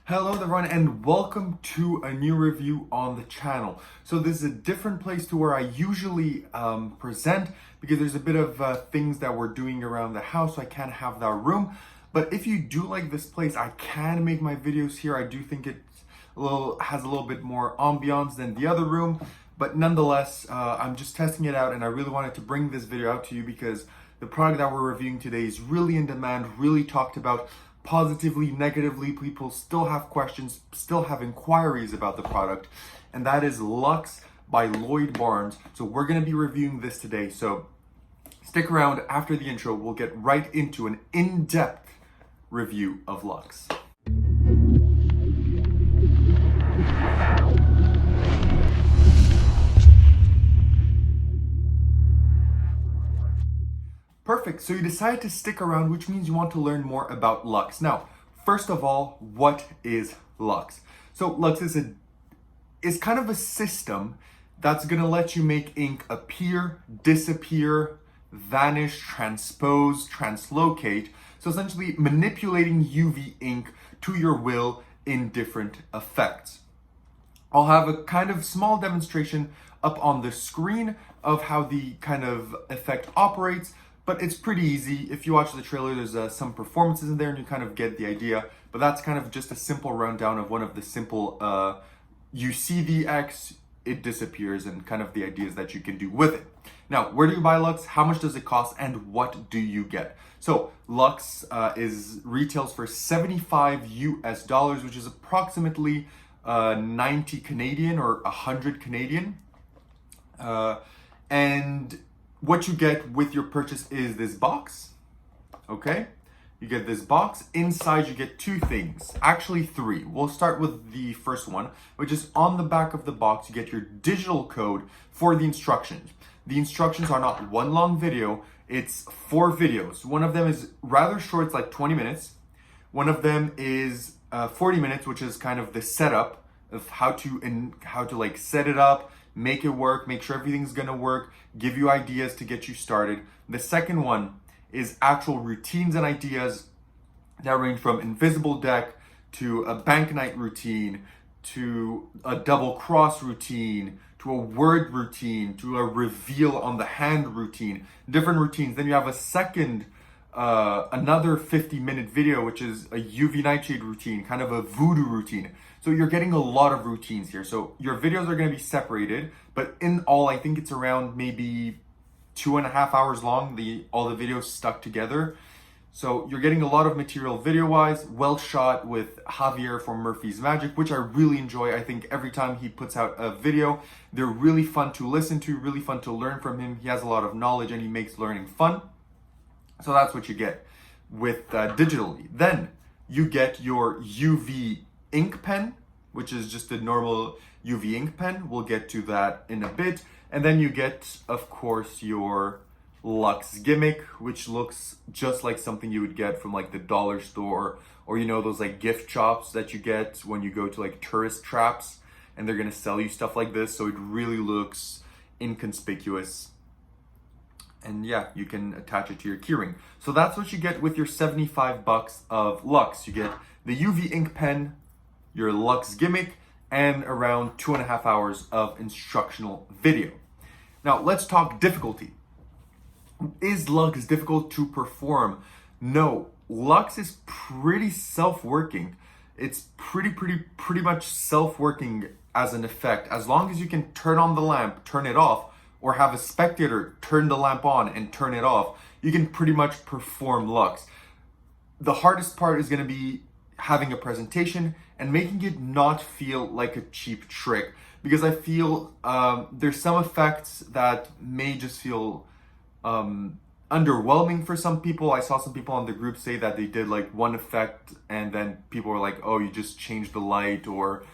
Hello everyone and welcome to a new review on the channel. So this is a different place to where I usually present because there's a bit of things that we're doing around the house, so I can't have that room. But if you do like this place, I can make my videos here. I do think it has a little bit more ambiance than the other room, but nonetheless, I'm just testing it out and I really wanted to bring this video out to you because the product that we're reviewing today is really in demand, really talked about positively, negatively. People still have questions, still have inquiries about the product, and that is Lux by Lloyd. So we're going to be reviewing this today, so stick around. After the intro, we'll get right into an in-depth review of Lux. Perfect, so you decided to stick around, which means you want to learn more about Lux. Now, first of all, what is Lux? So Lux is kind of a system that's gonna let you make ink appear, disappear, vanish, transpose, translocate. So essentially manipulating UV ink to your will in different effects. I'll have a kind of small demonstration up on the screen of how the kind of effect operates, but it's pretty easy. If you watch the trailer, there's some performances in there and you kind of get the idea, but that's kind of just a simple rundown of one of the simple, you see the X, it disappears, and kind of the ideas that you can do with it. Now, where do you buy Lux? How much does it cost? And what do you get? So Lux retails for 75 US dollars, which is approximately 90 Canadian or 100 Canadian. And what you get with your purchase is this box, okay? You get this box. Inside you get two things, actually three. We'll start with the first one, which is on the back of the box. You get your digital code for the instructions. The instructions are not one long video, it's 4 videos. One of them is rather short, it's like 20 minutes. One of them is 40 minutes, which is kind of the setup of how to like set it up, make it work, make sure everything's gonna work, give you ideas to get you started. The second one is actual routines and ideas that range from invisible deck to a bank night routine, to a double cross routine, to a word routine, to a reveal on the hand routine, different routines. Then you have a second, another 50-minute video, which is a UV nightshade routine, kind of a voodoo routine. So you're getting a lot of routines here. So your videos are going to be separated, but in all, I think it's around maybe 2.5 hours long, all the videos stuck together. So you're getting a lot of material video-wise, well shot with Javier from Murphy's Magic, which I really enjoy. I think every time he puts out a video, they're really fun to listen to, really fun to learn from him. He has a lot of knowledge and he makes learning fun. So that's what you get with digitally. Then you get your UV ink pen, which is just a normal UV ink pen. We'll get to that in a bit. And then you get, of course, your Lux gimmick, which looks just like something you would get from like the dollar store, or you know, those like gift shops that you get when you go to like tourist traps and they're gonna sell you stuff like this. So it really looks inconspicuous. And yeah, you can attach it to your keyring. So that's what you get with your 75 bucks of Lux. You get the UV ink pen, your Lux gimmick, and around 2.5 hours of instructional video. Now let's talk difficulty. Is Lux difficult to perform? No, Lux is pretty self-working. It's pretty much self-working as an effect. As long as you can turn on the lamp, turn it off, or have a spectator turn the lamp on and turn it off, you can pretty much perform Lux. The hardest part is going to be having a presentation and making it not feel like a cheap trick, because I feel there's some effects that may just feel underwhelming for some people. I saw some people on the group say that they did like one effect and then people were like, oh, you just changed the light, or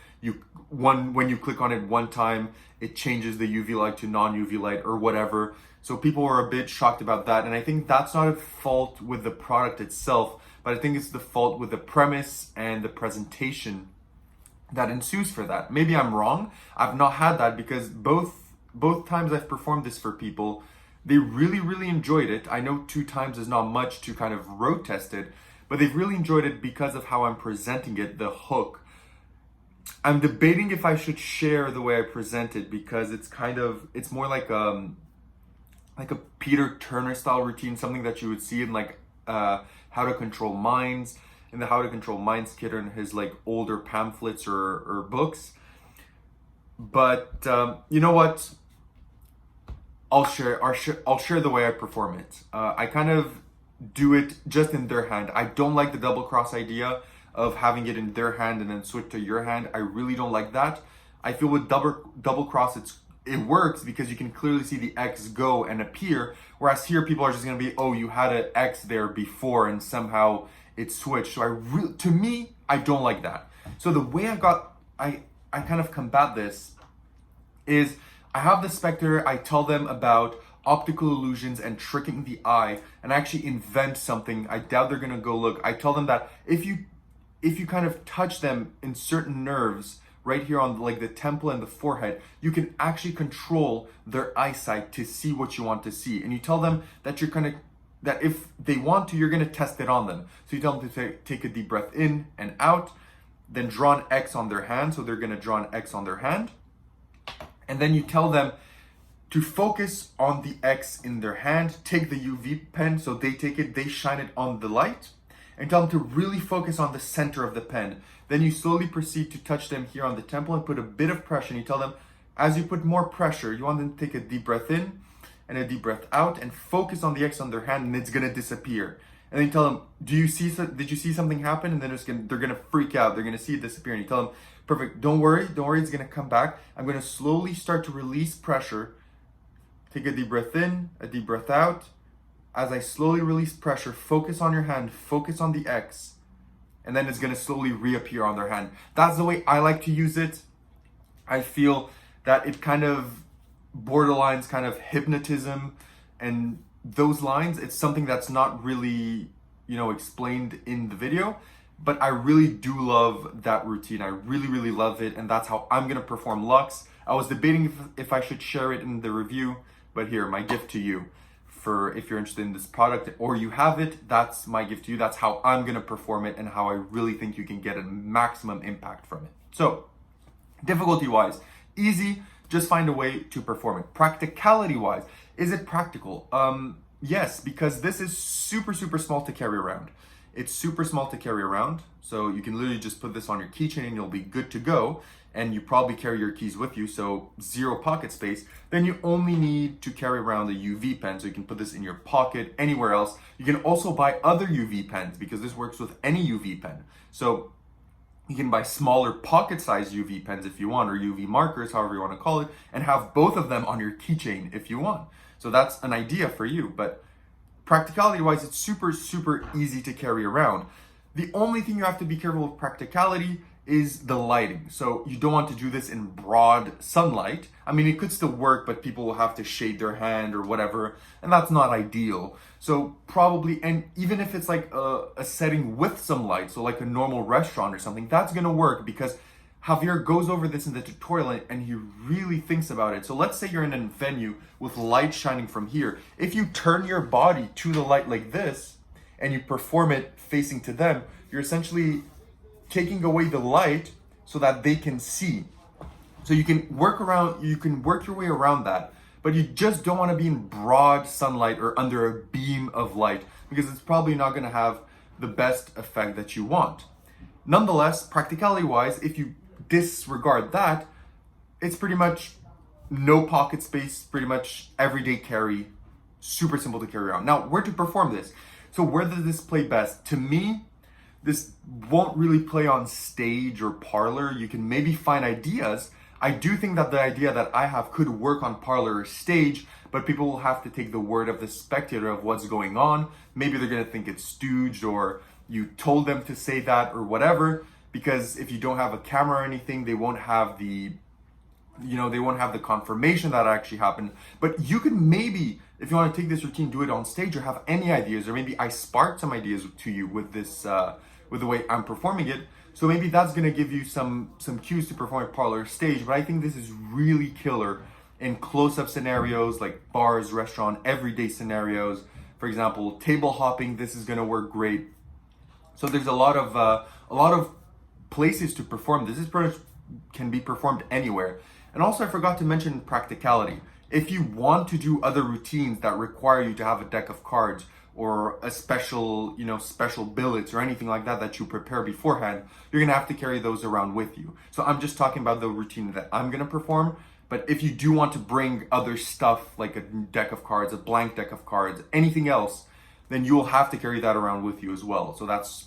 when you click on it one time, it changes the UV light to non-UV light or whatever. So people were a bit shocked about that. And I think that's not a fault with the product itself, but I think it's the fault with the premise and the presentation that ensues for that. Maybe I'm wrong. I've not had that because both times I've performed this for people, they really enjoyed it. I know 2 times is not much to kind of road test it, but they've really enjoyed it because of how I'm presenting it, the hook, I'm debating if I should share the way I present it because it's more like a Peter Turner style routine, something that you would see in like How to Control Minds, in the How to Control Minds kit, or in his like older pamphlets or books. But you know what? I'll share the way I perform it. I kind of do it just in their hand. I don't like the double cross idea of having it in their hand and then switch to your hand. I really don't like that. I feel with double cross it works because you can clearly see the X go and appear, whereas here people are just gonna be, oh, you had an X there before and somehow it switched. So to me, I don't like that. So the way I kind of combat this is I have the spectator, I tell them about optical illusions and tricking the eye, and I actually invent something. I doubt they're gonna go look. I tell them that if you kind of touch them in certain nerves right here on like the temple and the forehead, you can actually control their eyesight to see what you want to see. And you tell them that that if they want to, you're gonna test it on them. So you tell them to take a deep breath in and out, then draw an X on their hand. So they're gonna draw an X on their hand. And then you tell them to focus on the X in their hand, take the UV pen, so they take it, they shine it on the light, and tell them to really focus on the center of the pen. Then you slowly proceed to touch them here on the temple and put a bit of pressure. And you tell them, as you put more pressure, you want them to take a deep breath in and a deep breath out and focus on the X on their hand, and it's gonna disappear. And then you tell them, did you see something happen? And then they're gonna freak out. They're gonna see it disappear. And you tell them, perfect, don't worry, it's gonna come back. I'm gonna slowly start to release pressure. Take a deep breath in, a deep breath out. As I slowly release pressure, focus on your hand, focus on the X, and then it's gonna slowly reappear on their hand. That's the way I like to use it. I feel that it kind of borderlines kind of hypnotism, and those lines, it's something that's not really, explained in the video, but I really do love that routine. I really, really love it, and that's how I'm gonna perform Lux. I was debating if I should share it in the review, but here, my gift to you. For if you're interested in this product or you have it, that's my gift to you. That's how I'm gonna perform it and how I really think you can get a maximum impact from it. So, difficulty-wise, easy, just find a way to perform it. Practicality-wise, is it practical? Yes, because this is super, super small to carry around. It's super small to carry around, so you can literally just put this on your keychain and you'll be good to go. And you probably carry your keys with you, so 0 pocket space. Then you only need to carry around a UV pen, so you can put this in your pocket, anywhere else. You can also buy other UV pens because this works with any UV pen. So you can buy smaller pocket-sized UV pens if you want, or UV markers, however you want to call it, and have both of them on your keychain if you want. So that's an idea for you, but practicality-wise, it's super, super easy to carry around. The only thing you have to be careful with practicality is the lighting. So you don't want to do this in broad sunlight. I mean, it could still work, but people will have to shade their hand or whatever, and that's not ideal. So probably, and even if it's like a setting with some light, so like a normal restaurant or something, that's gonna work because Javier goes over this in the tutorial and he really thinks about it. So let's say you're in a venue with light shining from here. If you turn your body to the light like this and you perform it facing to them, you're essentially taking away the light so that they can see. So you can work your way around that, but you just don't want to be in broad sunlight or under a beam of light because it's probably not going to have the best effect that you want. Nonetheless, practicality wise, if you disregard that, it's pretty much no pocket space, pretty much everyday carry, super simple to carry around. Now, where to perform this? So where does this play best? To me, this won't really play on stage or parlor. You can maybe find ideas. I do think that the idea that I have could work on parlor or stage, but people will have to take the word of the spectator of what's going on. Maybe they're gonna think it's stooged or you told them to say that or whatever, because if you don't have a camera or anything, they won't have the confirmation that it actually happened. But you could maybe, if you want to take this routine, do it on stage or have any ideas, or maybe I sparked some ideas to you with this, with the way I'm performing it. So maybe that's gonna give you some cues to perform at parlor or stage. But I think this is really killer in close-up scenarios like bars, restaurant, everyday scenarios. For example, table hopping, this is gonna work great. So there's a lot of places to perform. This is can be performed anywhere. And also I forgot to mention practicality. If you want to do other routines that require you to have a deck of cards or a special, special billets or anything like that that you prepare beforehand, you're gonna have to carry those around with you. So I'm just talking about the routine that I'm gonna perform. But if you do want to bring other stuff like a deck of cards, a blank deck of cards, anything else, then you'll have to carry that around with you as well. So that's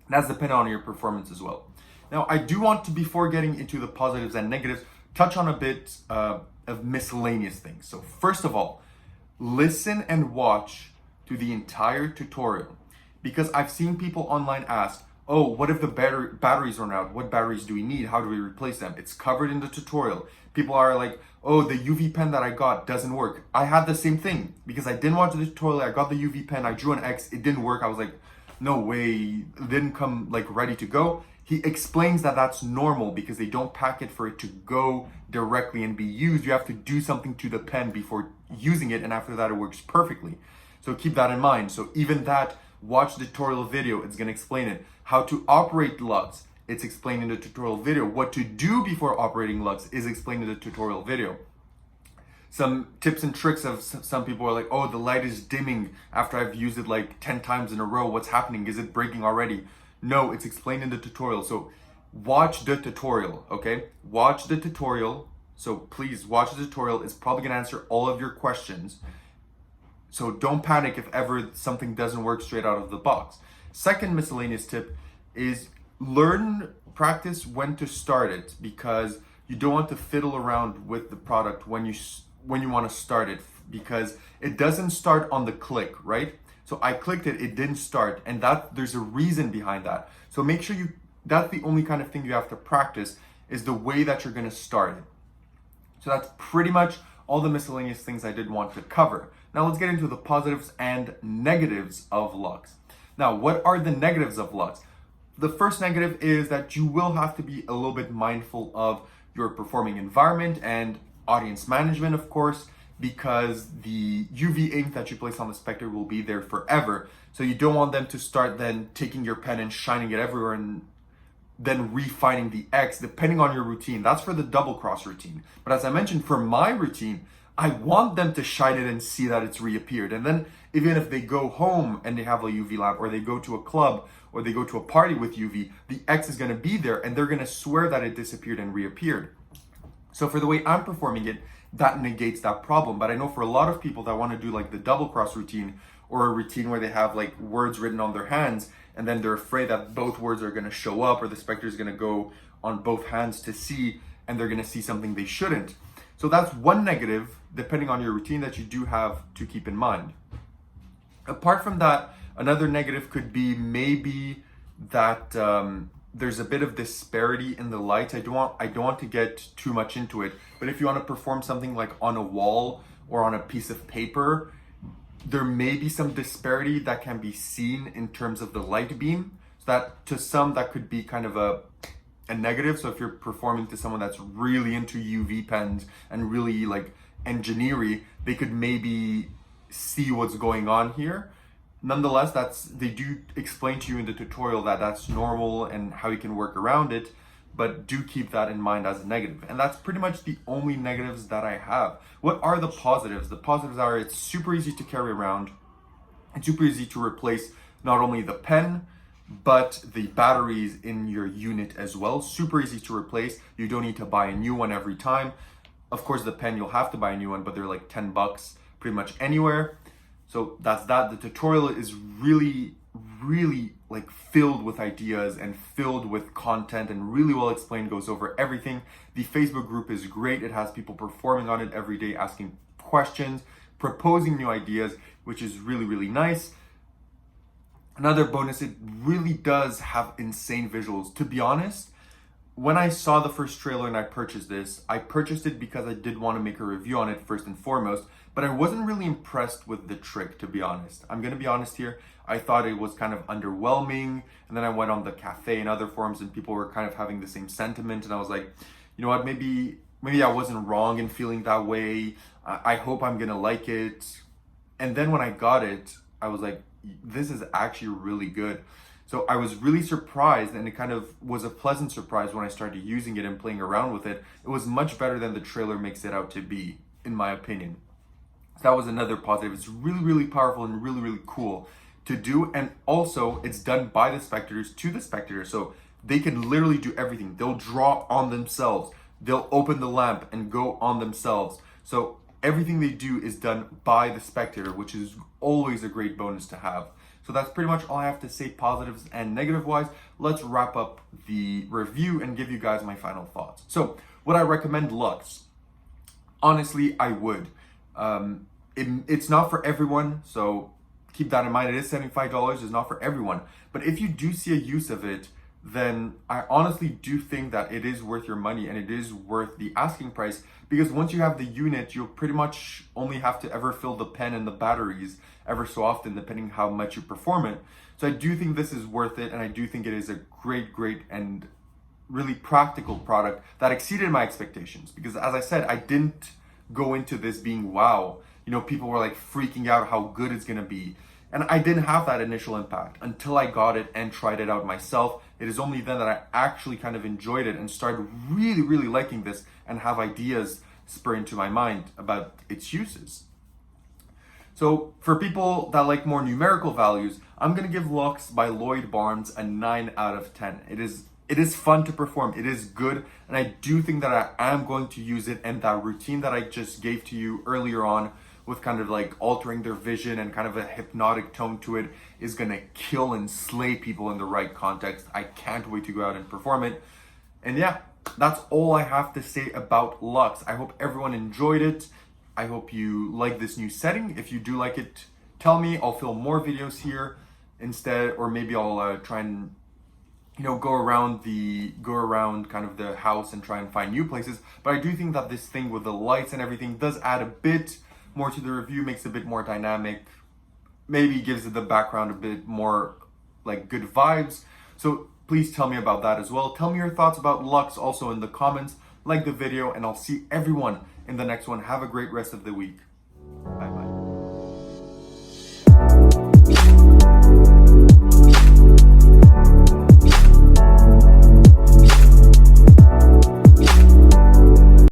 dependent on your performance as well. Now, I do want to, before getting into the positives and negatives, touch on a bit of miscellaneous things. So first of all, listen and watch to the entire tutorial, because I've seen people online ask, oh, what if the batteries run out? What batteries do we need? How do we replace them? It's covered in the tutorial. People are like, oh, the UV pen that I got doesn't work. I had the same thing because I didn't watch the tutorial. I got the UV pen, I drew an X, it didn't work. I was like, no way, it didn't come like ready to go. He explains that that's normal because they don't pack it for it to go directly and be used. You have to do something to the pen before using it, and after that it works perfectly. So keep that in mind. So even that, watch the tutorial video, it's gonna explain it. How to operate Lux, it's explained in the tutorial video. What to do before operating Lux is explained in the tutorial video. Some tips and tricks of some people are like, oh, the light is dimming after I've used it like 10 times in a row. What's happening? Is it breaking already? No, it's explained in the tutorial. So watch the tutorial, okay? Watch the tutorial. So please watch the tutorial. It's probably gonna answer all of your questions. So don't panic if ever something doesn't work straight out of the box. Second miscellaneous tip is practice when to start it, because you don't want to fiddle around with the product when you want to start it, because it doesn't start on the click, right? So I clicked it, it didn't start, and that there's a reason behind that. So make sure that's the only kind of thing you have to practice, is the way that you're going to start it. So that's pretty much all the miscellaneous things I did want to cover. Now let's get into the positives and negatives of Lux. Now, what are the negatives of Lux? The first negative is that you will have to be a little bit mindful of your performing environment and audience management, of course, because the UV ink that you place on the specter will be there forever. So you don't want them to start then taking your pen and shining it everywhere and then refining the X, depending on your routine. That's for the double cross routine. But as I mentioned, for my routine, I want them to shine it and see that it's reappeared. And then even if they go home and they have a UV lamp, or they go to a club, or they go to a party with UV, the X is gonna be there and they're gonna swear that it disappeared and reappeared. So for the way I'm performing it, that negates that problem. But I know for a lot of people that wanna do like the double cross routine, or a routine where they have like words written on their hands, and then they're afraid that both words are gonna show up, or the specter is gonna go on both hands to see, and they're gonna see something they shouldn't. So that's one negative, depending on your routine, that you do have to keep in mind. Apart from that, another negative could be maybe that there's a bit of disparity in the light. I don't want to get too much into it, but if you want to perform something like on a wall or on a piece of paper, there may be some disparity that can be seen in terms of the light beam. So that to some, that could be kind of a negative. So if you're performing to someone that's really into UV pens and really like engineering, they could maybe see what's going on here. Nonetheless, they do explain to you in the tutorial that that's normal and how you can work around it, but do keep that in mind as a negative. And that's pretty much the only negatives that I have. What are the positives? The positives are it's super easy to carry around. It's super easy to replace not only the pen, but the batteries in your unit as well. Super easy to replace. You don't need to buy a new one every time. Of course, the pen, you'll have to buy a new one, but they're like 10 bucks pretty much anywhere. So that's that. The tutorial is really like filled with ideas and filled with content and really well explained, goes over everything. The Facebook group is great. It has people performing on it every day, asking questions, proposing new ideas, which is really nice. Another bonus, it really does have insane visuals. To be honest, when I saw the first trailer and I purchased it because I did want to make a review on it first and foremost, but I wasn't really impressed with the trick, to be honest. I'm going to be honest here. I thought it was kind of underwhelming, and then I went on the cafe and other forums and people were kind of having the same sentiment, and I was like, you know what, maybe I wasn't wrong in feeling that way. I hope I'm going to like it. And then when I got it, I was like, this is actually really good. So I was really surprised, and it kind of was a pleasant surprise when I started using it and playing around with it. It was much better than the trailer makes it out to be, in my opinion. So that was another positive. It's really, really powerful and really, really cool to do. And also, it's done by the spectators to the spectators. So they can literally do everything. They'll draw on themselves. They'll open the lamp and go on themselves. So everything they do is done by the spectator, which is always a great bonus to have. So that's pretty much all I have to say, positives and negative wise. Let's wrap up the review and give you guys my final thoughts. So would I recommend Lux? Honestly, I would. It's not for everyone, so keep that in mind. It is $75, it's not for everyone. But if you do see a use of it, then I honestly do think that it is worth your money and it is worth the asking price, because once you have the unit, you'll pretty much only have to ever fill the pen and the batteries ever so often, depending how much you perform it. So I do think this is worth it, and I do think it is a great and really practical product that exceeded my expectations, because as I said, I didn't go into this being wow. You know, people were like freaking out how good it's gonna be. And I didn't have that initial impact until I got it and tried it out myself. It is only then that I actually kind of enjoyed it and started really liking this and have ideas spur into my mind about its uses. So for people that like more numerical values, I'm gonna give Lux by Lloyd Barnes a 9 out of 10. It is fun to perform, it is good, and I do think that I am going to use it, and that routine that I just gave to you earlier on with kind of like altering their vision and kind of a hypnotic tone to it is gonna kill and slay people in the right context. I can't wait to go out and perform it. And yeah, that's all I have to say about Lux. I hope everyone enjoyed it. I hope you like this new setting. If you do like it, tell me. I'll film more videos here instead, or maybe I'll try and go around kind of the house and try and find new places. But I do think that this thing with the lights and everything does add a bit more to the review, makes it a bit more dynamic, maybe gives it the background a bit more like good vibes. So please tell me about that as well. Tell me your thoughts about Lux also in the comments, like the video, and I'll see everyone in the next one. Have a great rest of the week. Bye.